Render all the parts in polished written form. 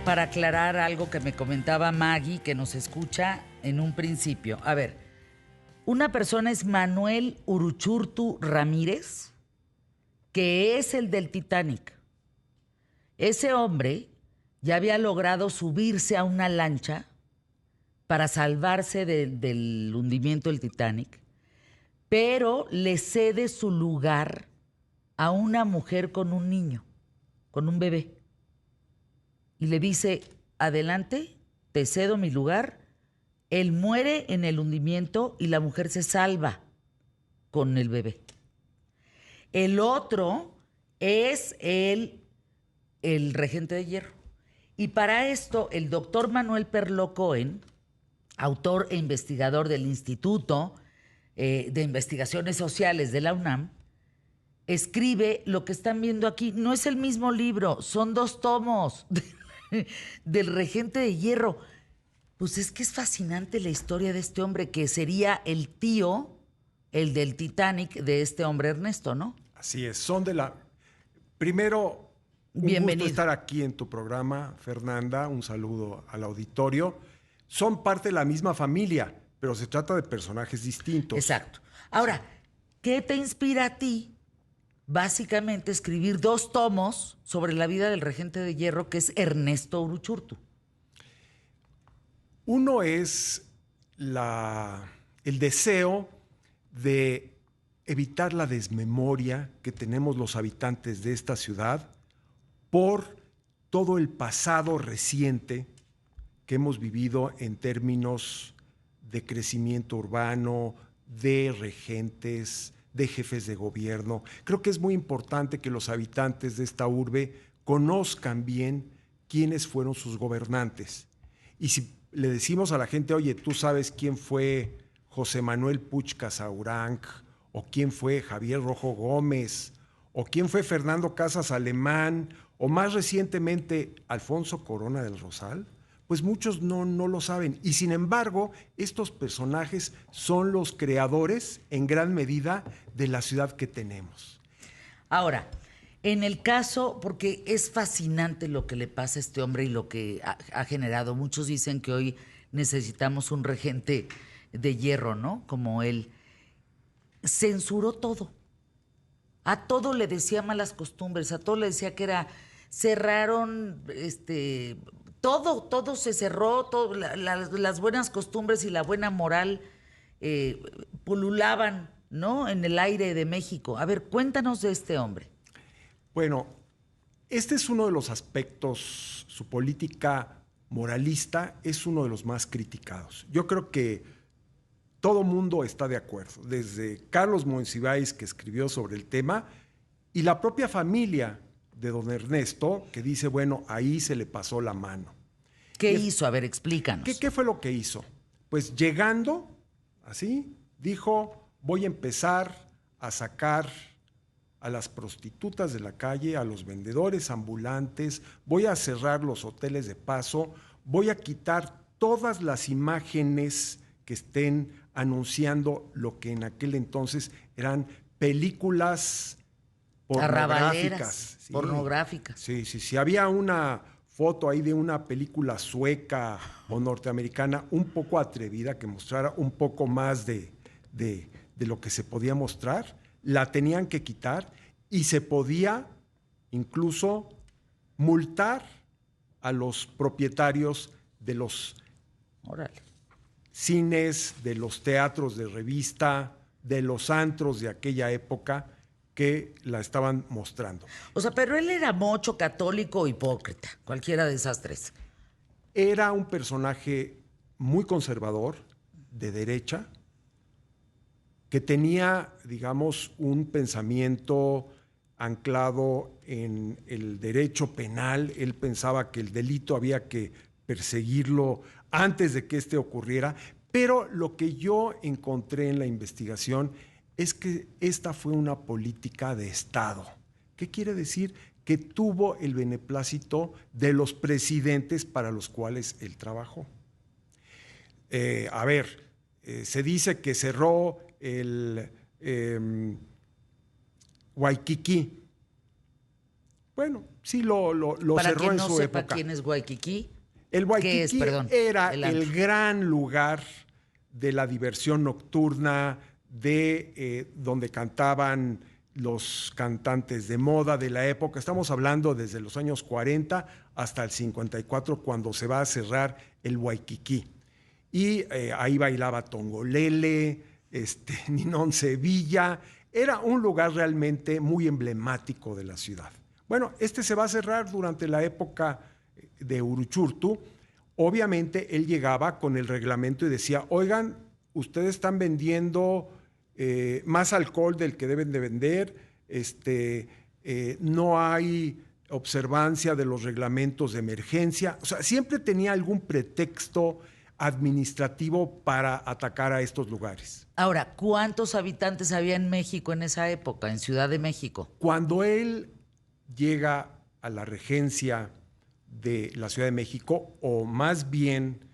para aclarar algo que me comentaba Maggie, que nos escucha en un principio. A ver, una persona es Manuel Uruchurtu Ramírez, que es el del Titanic. Ese hombre ya había logrado subirse a una lancha para salvarse del hundimiento del Titanic, pero le cede su lugar a una mujer con un niño, con un bebé. Y le dice, adelante, te cedo mi lugar. Él muere en el hundimiento y la mujer se salva con el bebé. El otro es el regente de hierro. Y para esto, el doctor Manuel Perló Cohen, autor e investigador del Instituto de Investigaciones Sociales de la UNAM, escribe lo que están viendo aquí. No es el mismo libro, son 2 tomos del regente de hierro. Pues es que es fascinante la historia de este hombre, que sería el tío, el del Titanic, de este hombre Ernesto, ¿no? Así es, son de la... Primero, Bienvenido. gusto estar aquí en tu programa, Fernanda, un saludo al auditorio. Son parte de la misma familia, pero se trata de personajes distintos. Exacto. Ahora, ¿qué te inspira a ti, básicamente, escribir 2 tomos sobre la vida del regente de hierro, que es Ernesto Uruchurtu? Uno es el deseo de evitar la desmemoria que tenemos los habitantes de esta ciudad por todo el pasado reciente que hemos vivido en términos de crecimiento urbano, de regentes, de jefes de gobierno. Creo que es muy importante que los habitantes de esta urbe conozcan bien quiénes fueron sus gobernantes. Y si le decimos a la gente, oye, ¿tú sabes quién fue José Manuel Puig Casaurang? ¿O quién fue Javier Rojo Gómez? ¿O quién fue Fernando Casas Alemán? ¿O más recientemente Alfonso Corona del Rosal? Pues muchos no lo saben. Y sin embargo, estos personajes son los creadores, en gran medida, de la ciudad que tenemos. Ahora, en el caso, porque es fascinante lo que le pasa a este hombre y lo que ha generado. Muchos dicen que hoy necesitamos un regente de hierro, ¿no? Como él. Censuró todo. A todo le decía malas costumbres, a todo le decía que era... Cerraron, todo se cerró, las buenas costumbres y la buena moral pululaban, ¿no?, en el aire de México. A ver, cuéntanos de este hombre. Bueno, este es uno de los aspectos, su política moralista es uno de los más criticados. Yo creo que todo mundo está de acuerdo, desde Carlos Monsiváis, que escribió sobre el tema, y la propia familia de don Ernesto, que dice, bueno, ahí se le pasó la mano. ¿Qué hizo? A ver, explícanos. ¿Qué fue lo que hizo? Pues llegando, así, dijo, voy a empezar a sacar a las prostitutas de la calle, a los vendedores ambulantes, voy a cerrar los hoteles de paso, voy a quitar todas las imágenes que estén anunciando lo que en aquel entonces eran películas pornográficas. Sí. Pornográficas. Sí. Había una foto ahí de una película sueca o norteamericana un poco atrevida que mostrara un poco más de lo que se podía mostrar, la tenían que quitar y se podía incluso multar a los propietarios de los cines, de los teatros de revista, de los antros de aquella época que la estaban mostrando. O sea, pero él era mocho, católico o hipócrita, cualquiera de esas 3. Era un personaje muy conservador, de derecha, que tenía, digamos, un pensamiento anclado en el derecho penal. Él pensaba que el delito había que perseguirlo antes de que este ocurriera, pero lo que yo encontré en la investigación es que esta fue una política de Estado. ¿Qué quiere decir? Que tuvo el beneplácito de los presidentes para los cuales él trabajó. Se dice que cerró el Waikiki, Bueno, sí lo Para cerró quien en no su sepa época. quién es Waikiki, El ¿qué es, Waikiki perdón? era El el antro. gran lugar de la diversión nocturna, de donde cantaban los cantantes de moda de la época. Estamos hablando desde los años 40 hasta el 54, cuando se va a cerrar el Waikiki. Y ahí bailaba Tongolele, Ninón Sevilla. Era un lugar realmente muy emblemático de la ciudad. Bueno, se va a cerrar durante la época de Uruchurtu. Obviamente él llegaba con el reglamento y decía, oigan, ustedes están vendiendo más alcohol del que deben de vender, no hay observancia de los reglamentos de emergencia. O sea, siempre tenía algún pretexto administrativo para atacar a estos lugares. Ahora, ¿cuántos habitantes había en México en esa época, en Ciudad de México? Cuando él llega a la regencia de la Ciudad de México, o más bien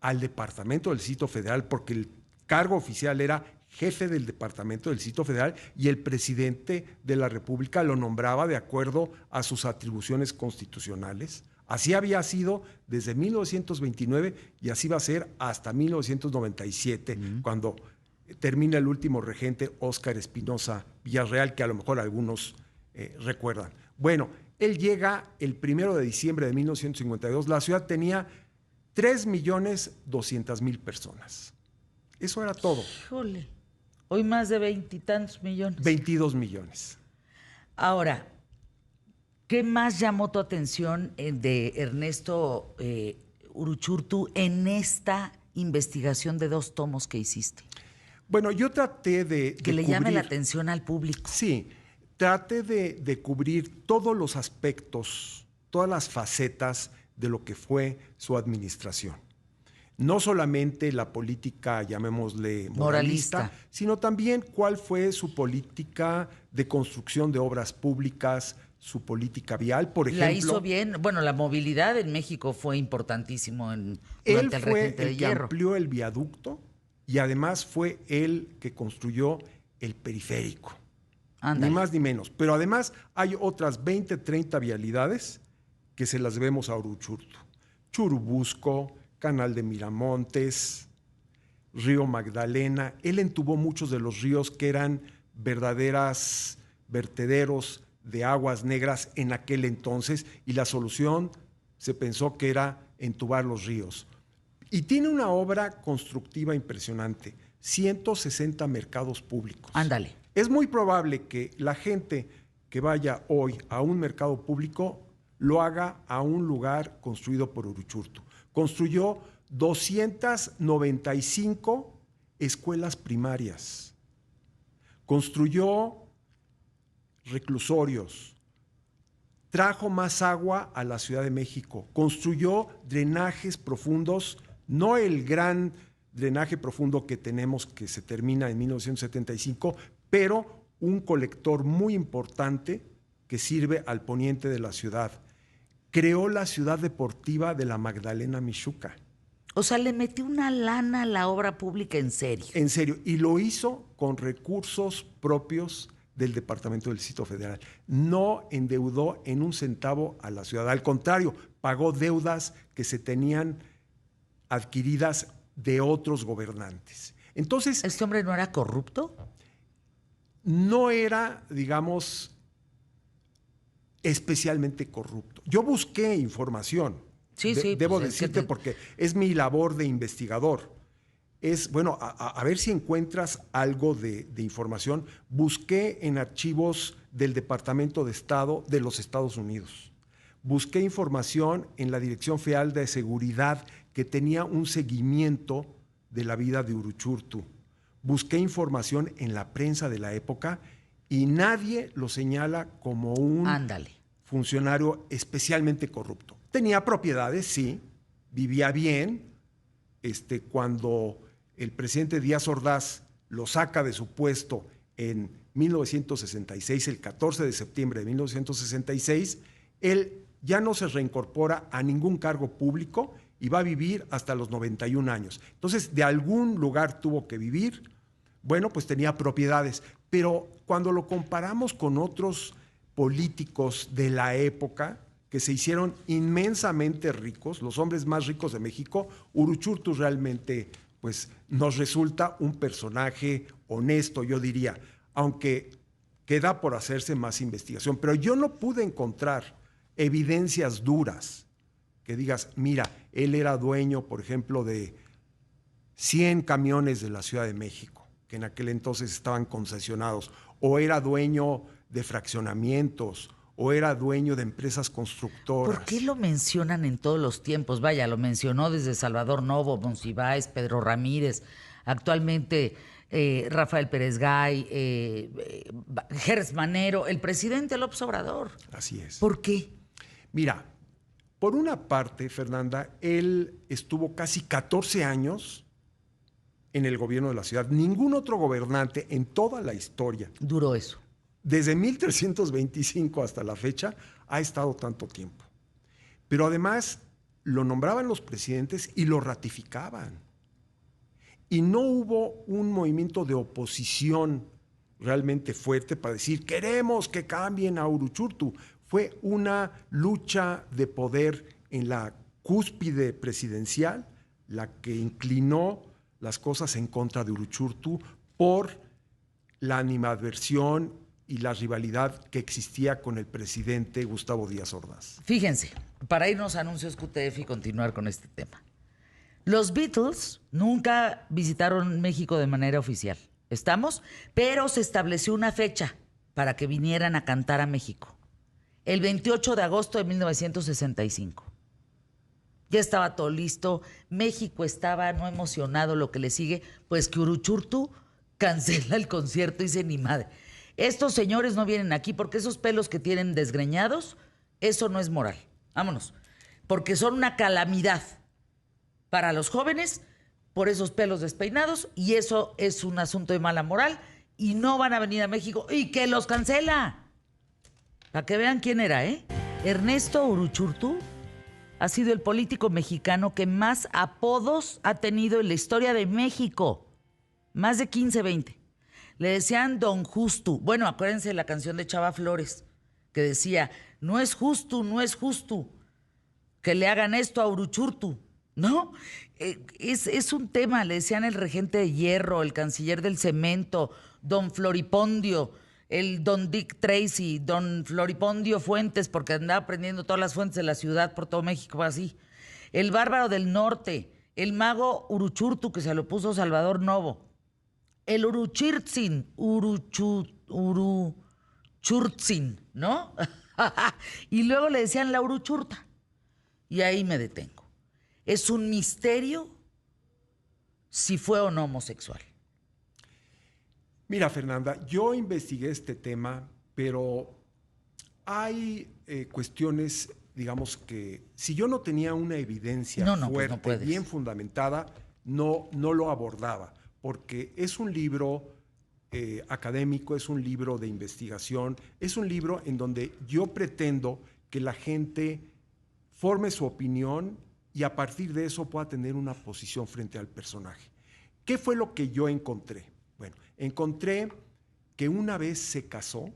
al Departamento del Distrito Federal, porque el cargo oficial era jefe del Departamento del Distrito Federal y el presidente de la República lo nombraba de acuerdo a sus atribuciones constitucionales. Así había sido desde 1929 y así va a ser hasta 1997, cuando termina el último regente, Óscar Espinosa Villarreal, que a lo mejor algunos recuerdan. Bueno, él llega el 1 de diciembre de 1952. La ciudad tenía 3.200.000 personas. Eso era todo. Híjole, hoy más de 20 y tantos millones. 22 millones. Ahora, ¿qué más llamó tu atención de Ernesto Uruchurtu en esta investigación de 2 tomos que hiciste? Bueno, yo traté que le llame la atención al público. Sí, traté de cubrir todos los aspectos, todas las facetas de lo que fue su administración. No solamente la política, llamémosle moralista, sino también cuál fue su política de construcción de obras públicas, su política vial, por ejemplo. La hizo bien. Bueno, la movilidad en México fue importantísimo durante el regente de hierro. Él fue el que amplió el viaducto y además fue él que construyó el periférico. Ándale. Ni más ni menos. Pero además hay otras 20, 30 vialidades que se las debemos a Uruchurtu. Churubusco, Canal de Miramontes, Río Magdalena. Él entubó muchos de los ríos que eran verdaderas vertederos de aguas negras en aquel entonces, y la solución se pensó que era entubar los ríos. Y tiene una obra constructiva impresionante, 160 mercados públicos. Ándale. Es muy probable que la gente que vaya hoy a un mercado público lo haga a un lugar construido por Uruchurtu. Construyó 295 escuelas primarias. Construyó reclusorios. Trajo más agua a la Ciudad de México. Construyó drenajes profundos, no el gran drenaje profundo que tenemos que se termina en 1975, pero un colector muy importante que sirve al poniente de la ciudad. Creó la ciudad deportiva de la Magdalena Mixhuca. O sea, le metió una lana a la obra pública en serio. En serio, y lo hizo con recursos propios del Departamento del Distrito Federal. No endeudó en un centavo a la ciudad. Al contrario, pagó deudas que se tenían adquiridas de otros gobernantes. Entonces, ¿este hombre no era corrupto? No era, digamos, especialmente corrupto. Yo busqué información. Debo decirte, porque es mi labor de investigador. Es, bueno, a ver si encuentras algo de información. Busqué en archivos del Departamento de Estado de los Estados Unidos. Busqué información en la Dirección Federal de Seguridad, que tenía un seguimiento de la vida de Uruchurtu. Busqué información en la prensa de la época y nadie lo señala como un funcionario especialmente corrupto. Tenía propiedades, sí, vivía bien. Cuando el presidente Díaz Ordaz lo saca de su puesto en 1966, el 14 de septiembre de 1966, él ya no se reincorpora a ningún cargo público y va a vivir hasta los 91 años. Entonces, de algún lugar tuvo que vivir. Bueno, pues tenía propiedades, pero cuando lo comparamos con otros políticos de la época que se hicieron inmensamente ricos, los hombres más ricos de México. Uruchurtu realmente pues, nos resulta un personaje honesto, yo diría, aunque queda por hacerse más investigación. Pero yo no pude encontrar evidencias duras que digas, mira, él era dueño, por ejemplo, de 100 camiones de la Ciudad de México, que en aquel entonces estaban concesionados, o era dueño de fraccionamientos, o era dueño de empresas constructoras. ¿Por qué lo mencionan en todos los tiempos? Vaya, lo mencionó desde Salvador Novo, Monsiváis, Pedro Ramírez, actualmente Rafael Pérez Gay, Gers Manero, el presidente López Obrador. Así es. ¿Por qué? Mira, por una parte, Fernanda, él estuvo casi 14 años en el gobierno de la ciudad. Ningún otro gobernante en toda la historia, Duró eso. desde 1325 hasta la fecha, ha estado tanto tiempo. Pero además lo nombraban los presidentes y lo ratificaban. Y no hubo un movimiento de oposición realmente fuerte para decir, queremos que cambien a Uruchurtu. Fue una lucha de poder en la cúspide presidencial la que inclinó las cosas en contra de Uruchurtu por la animadversión y la rivalidad que existía con el presidente Gustavo Díaz Ordaz. Fíjense, para irnos a anuncios QTF y continuar con este tema. Los Beatles nunca visitaron México de manera oficial. ¿Estamos? Pero se estableció una fecha para que vinieran a cantar a México. El 28 de agosto de 1965. Ya estaba todo listo. México estaba no emocionado. Lo que le sigue, pues que Uruchurtu cancela el concierto y dice, ni madre. Estos señores no vienen aquí porque esos pelos que tienen desgreñados, eso no es moral. Vámonos. Porque son una calamidad para los jóvenes por esos pelos despeinados y eso es un asunto de mala moral y no van a venir a México y que los cancela. Para que vean quién era, ¿eh? Ernesto Uruchurtu ha sido el político mexicano que más apodos ha tenido en la historia de México. Más de 15, 20. Le decían Don Justo. Bueno, acuérdense de la canción de Chava Flores, que decía, no es justo que le hagan esto a Uruchurtu, ¿no? Es un tema, le decían el regente de hierro, el canciller del cemento, Don Floripondio, el Don Dick Tracy, Don Floripondio Fuentes, porque andaba prendiendo todas las fuentes de la ciudad por todo México, así. El bárbaro del norte, el mago Uruchurtu, que se lo puso Salvador Novo. El Uruchurtzin, Uruchurtzin, ¿no? Y luego le decían la Uruchurta. Y ahí me detengo. Es un misterio si fue o no homosexual. Mira, Fernanda, yo investigué este tema, pero hay cuestiones, digamos que si yo no tenía una evidencia fuerte, pues no bien fundamentada, no lo abordaba, porque es un libro académico, es un libro de investigación, es un libro en donde yo pretendo que la gente forme su opinión y a partir de eso pueda tener una posición frente al personaje. ¿Qué fue lo que yo encontré? Bueno, encontré que una vez se casó,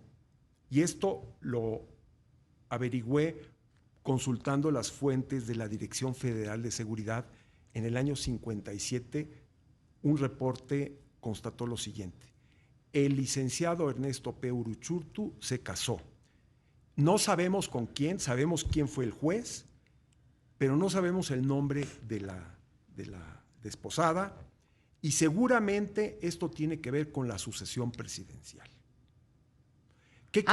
y esto lo averigüé consultando las fuentes de la Dirección Federal de Seguridad. En el año 57, un reporte constató lo siguiente: el licenciado Ernesto P. Uruchurtu se casó. No sabemos con quién, sabemos quién fue el juez, pero no sabemos el nombre de la desposada, y seguramente esto tiene que ver con la sucesión presidencial.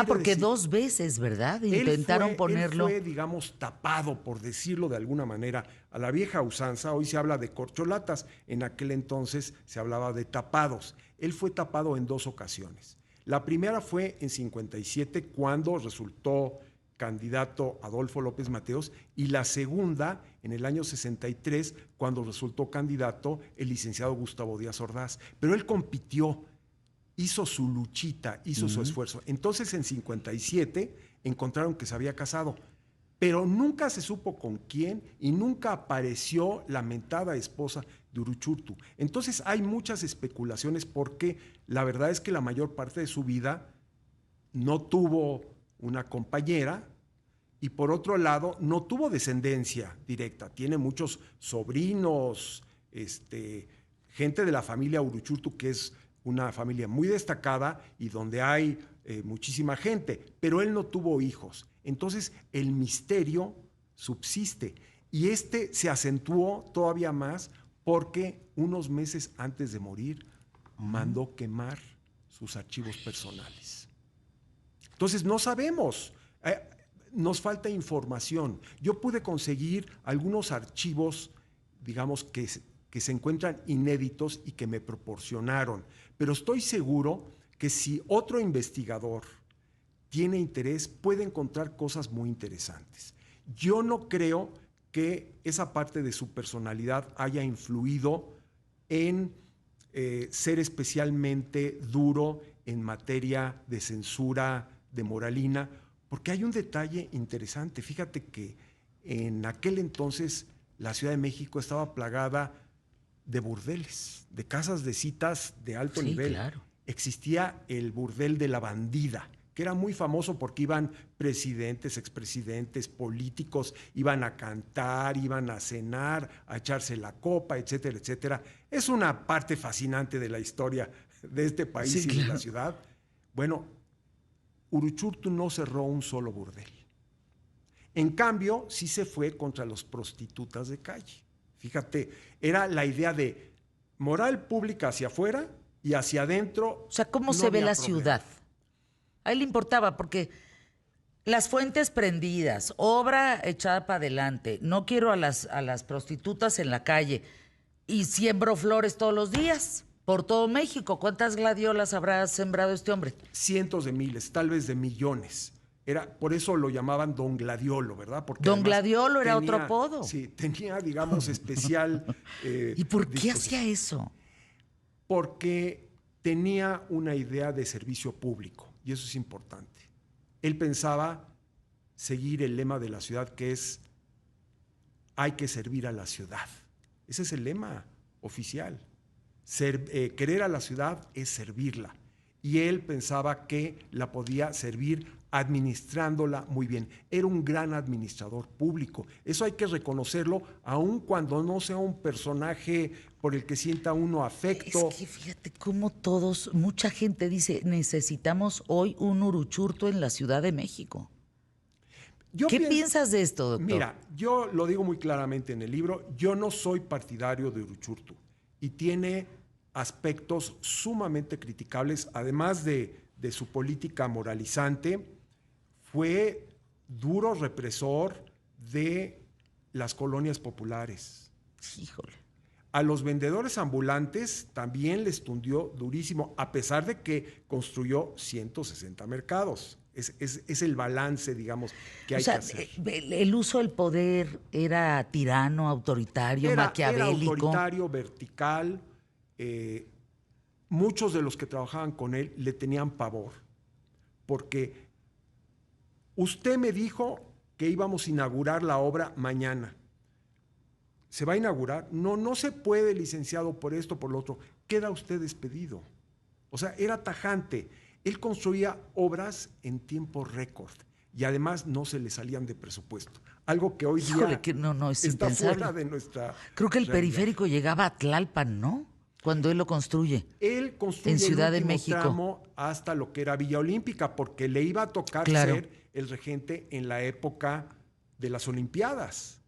Porque decir? 2 veces, ¿verdad? Intentaron ponerlo. Él fue, digamos, tapado, por decirlo de alguna manera, a la vieja usanza. Hoy se habla de corcholatas, en aquel entonces se hablaba de tapados. Él fue tapado en 2 ocasiones. La primera fue en 57, cuando resultó candidato Adolfo López Mateos, y la segunda en el año 63, cuando resultó candidato el licenciado Gustavo Díaz Ordaz. Pero él compitió, hizo su luchita, hizo su esfuerzo. Entonces en 57 encontraron que se había casado, pero nunca se supo con quién y nunca apareció la mentada esposa de Uruchurtu. Entonces hay muchas especulaciones porque la verdad es que la mayor parte de su vida no tuvo una compañera, y por otro lado no tuvo descendencia directa, tiene muchos sobrinos, gente de la familia Uruchurtu, que es una familia muy destacada y donde hay muchísima gente, pero él no tuvo hijos. Entonces el misterio subsiste y se acentuó todavía más porque unos meses antes de morir mandó quemar sus archivos personales. Entonces no sabemos, nos falta información. Yo pude conseguir algunos archivos, digamos, que se encuentran inéditos y que me proporcionaron, pero estoy seguro que si otro investigador tiene interés, puede encontrar cosas muy interesantes. Yo no creo que esa parte de su personalidad haya influido en ser especialmente duro en materia de censura, de moralina, porque hay un detalle interesante. Fíjate que en aquel entonces la Ciudad de México estaba plagada de burdeles, de casas de citas de alto nivel. Claro. Existía el burdel de la Bandida, que era muy famoso porque iban presidentes, expresidentes, políticos, iban a cantar, iban a cenar, a echarse la copa, etcétera, etcétera. Es una parte fascinante de la historia de este país y de la ciudad. Bueno, Uruchurtu no cerró un solo burdel. En cambio, sí se fue contra los prostitutas de calle. Fíjate, era la idea de moral pública hacia afuera y hacia adentro. O sea, ¿cómo no se ve había la problema. ciudad? A él le importaba porque las fuentes prendidas, obra echada para adelante, no quiero a las prostitutas en la calle y siembro flores todos los días por todo México. ¿Cuántas gladiolas habrá sembrado este hombre? Cientos de miles, tal vez de millones. Por eso lo llamaban Don Gladiolo, ¿verdad? Porque Don además Gladiolo era otro apodo. Sí, tenía, digamos, especial ¿Y por qué hacía eso? Porque tenía una idea de servicio público, y eso es importante. Él pensaba seguir el lema de la ciudad, que es hay que servir a la ciudad. Ese es el lema oficial. Querer a la ciudad es servirla. Y él pensaba que la podía servir administrándola muy bien. Era un gran administrador público. Eso hay que reconocerlo, aun cuando no sea un personaje por el que sienta uno afecto. Es que fíjate cómo mucha gente dice, necesitamos hoy un Uruchurtu en la Ciudad de México. ¿Qué piensas de esto, doctor? Mira, yo lo digo muy claramente en el libro, yo no soy partidario de Uruchurtu y tiene aspectos sumamente criticables, además de su política moralizante. Fue duro represor de las colonias populares. Híjole. A los vendedores ambulantes también les tundió durísimo, a pesar de que construyó 160 mercados. Es el balance, digamos, que hay que hacer. El uso del poder era tirano, autoritario, maquiavélico. Era autoritario, vertical. Muchos de los que trabajaban con él le tenían pavor, porque usted me dijo que íbamos a inaugurar la obra mañana. ¿Se va a inaugurar? No se puede, licenciado, por esto, por lo otro. Queda usted despedido. O sea, era tajante. Él construía obras en tiempo récord y además no se le salían de presupuesto. Algo que hoy día que no es está impensable. fuera de nuestra Creo que el realidad. Periférico llegaba a Tlalpan, ¿no? Cuando él lo construye. Él construye en Ciudad el último de México. tramo hasta lo que era Villa Olímpica, porque le iba a tocar ser el regente en la época de las Olimpiadas.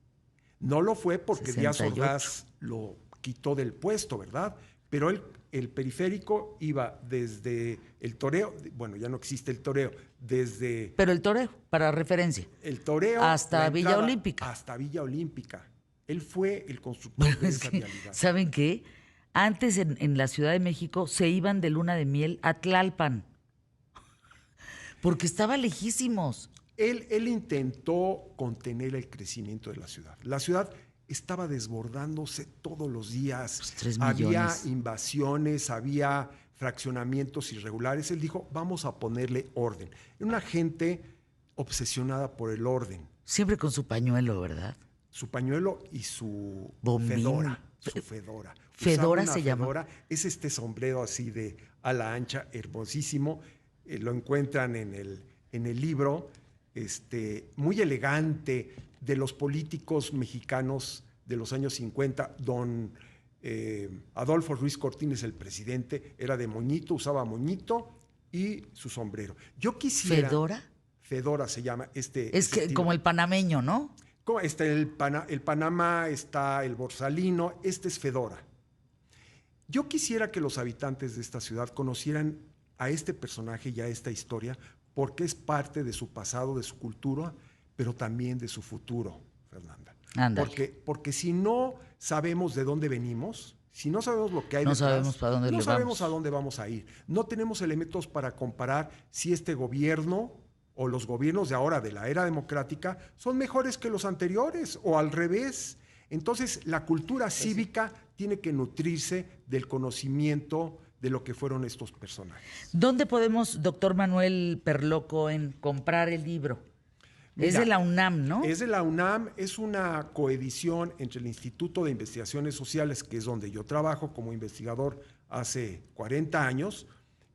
No lo fue porque 68. Díaz Ordaz lo quitó del puesto, ¿verdad? Pero el Periférico iba desde el Toreo, bueno, ya no existe el Toreo, desde Pero el Toreo, para referencia. el Toreo hasta la Villa entrada, Olímpica. Hasta Villa Olímpica. Él fue el constructor de esa vialidad. ¿Saben qué? Antes en la Ciudad de México se iban de luna de miel a Tlalpan. Porque estaba lejísimos. Él intentó contener el crecimiento de la ciudad. La ciudad estaba desbordándose todos los días. Pues 3 había millones. invasiones, había fraccionamientos irregulares. Él dijo, vamos a ponerle orden. Era una gente obsesionada por el orden. Siempre con su pañuelo, ¿verdad? Su pañuelo y su Bombín. fedora. Su fedora. Fedora Usaba se una llama. fedora. Es este sombrero así de ala ancha, hermosísimo. Lo encuentran en el en el libro, muy elegante, de los políticos mexicanos de los años 50, don Adolfo Ruiz Cortines, el presidente, era de moñito, usaba moñito y su sombrero. Yo quisiera... ¿Fedora? Fedora se llama Es que como el panameño, ¿no? Está el Panamá, está el Borsalino, este es Fedora. Yo quisiera que los habitantes de esta ciudad conocieran a este personaje y a esta historia, porque es parte de su pasado, de su cultura, pero también de su futuro, Fernanda. Porque si no sabemos de dónde venimos, si no sabemos lo que hay detrás, sabemos para dónde no sabemos a dónde vamos a ir. No tenemos elementos para comparar si este gobierno o los gobiernos de ahora, de la era democrática, son mejores que los anteriores o al revés. Entonces, la cultura cívica tiene que nutrirse del conocimiento de lo que fueron estos personajes. ¿Dónde podemos, doctor Manuel Perloco, comprar el libro? Mira, es de la UNAM, ¿no? Es de la UNAM, es una coedición entre el Instituto de Investigaciones Sociales, que es donde yo trabajo como investigador hace 40 años,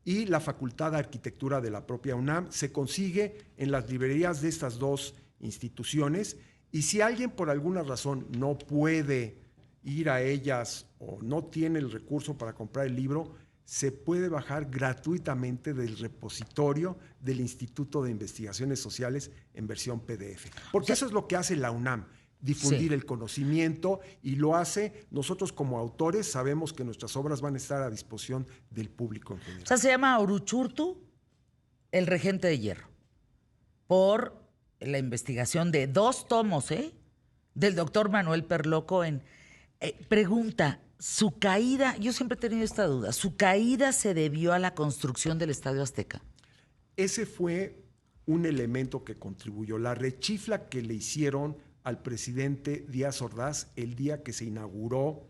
y la Facultad de Arquitectura de la propia UNAM. Se consigue en las librerías de estas dos instituciones, y si alguien por alguna razón no puede ir a ellas o no tiene el recurso para comprar el libro, se puede bajar gratuitamente del repositorio del Instituto de Investigaciones Sociales en versión PDF. Porque eso es lo que hace la UNAM, difundir el conocimiento, y lo hace. Nosotros como autores sabemos que nuestras obras van a estar a disposición del público en general. O sea, se llama Uruchurtu, el regente de hierro, por la investigación de 2 tomos, del doctor Manuel Perloco. Pregunta, su caída, yo siempre he tenido esta duda, ¿su caída se debió a la construcción del Estadio Azteca? Ese fue un elemento que contribuyó, la rechifla que le hicieron al presidente Díaz Ordaz el día que se inauguró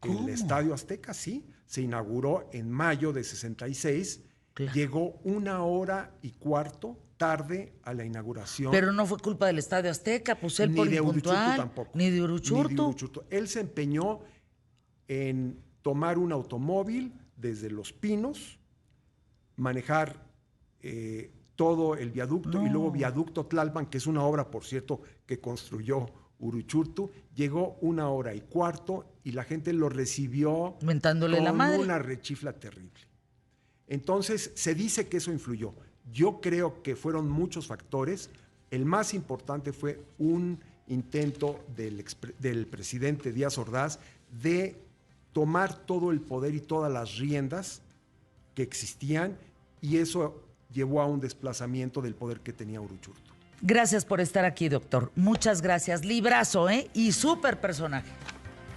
el Estadio Azteca. Sí, se inauguró en mayo de 66, claro. Llegó 1 hora y cuarto tarde a la inauguración. Pero no fue culpa del Estadio Azteca, pues él por impuntual. Tampoco. Ni de Uruchurtu. Él se empeñó en tomar un automóvil desde Los Pinos, manejar todo el viaducto, y luego viaducto Tlalpan, que es una obra, por cierto, que construyó Uruchurtu. Llegó 1 hora y cuarto y la gente lo recibió mentándole con la madre. Una rechifla terrible. Entonces, se dice que eso influyó. Yo creo que fueron muchos factores. El más importante fue un intento del presidente Díaz Ordaz de tomar todo el poder y todas las riendas que existían, y eso llevó a un desplazamiento del poder que tenía Uruchurtu. Gracias por estar aquí, doctor. Muchas gracias. Librazo, y súper personaje.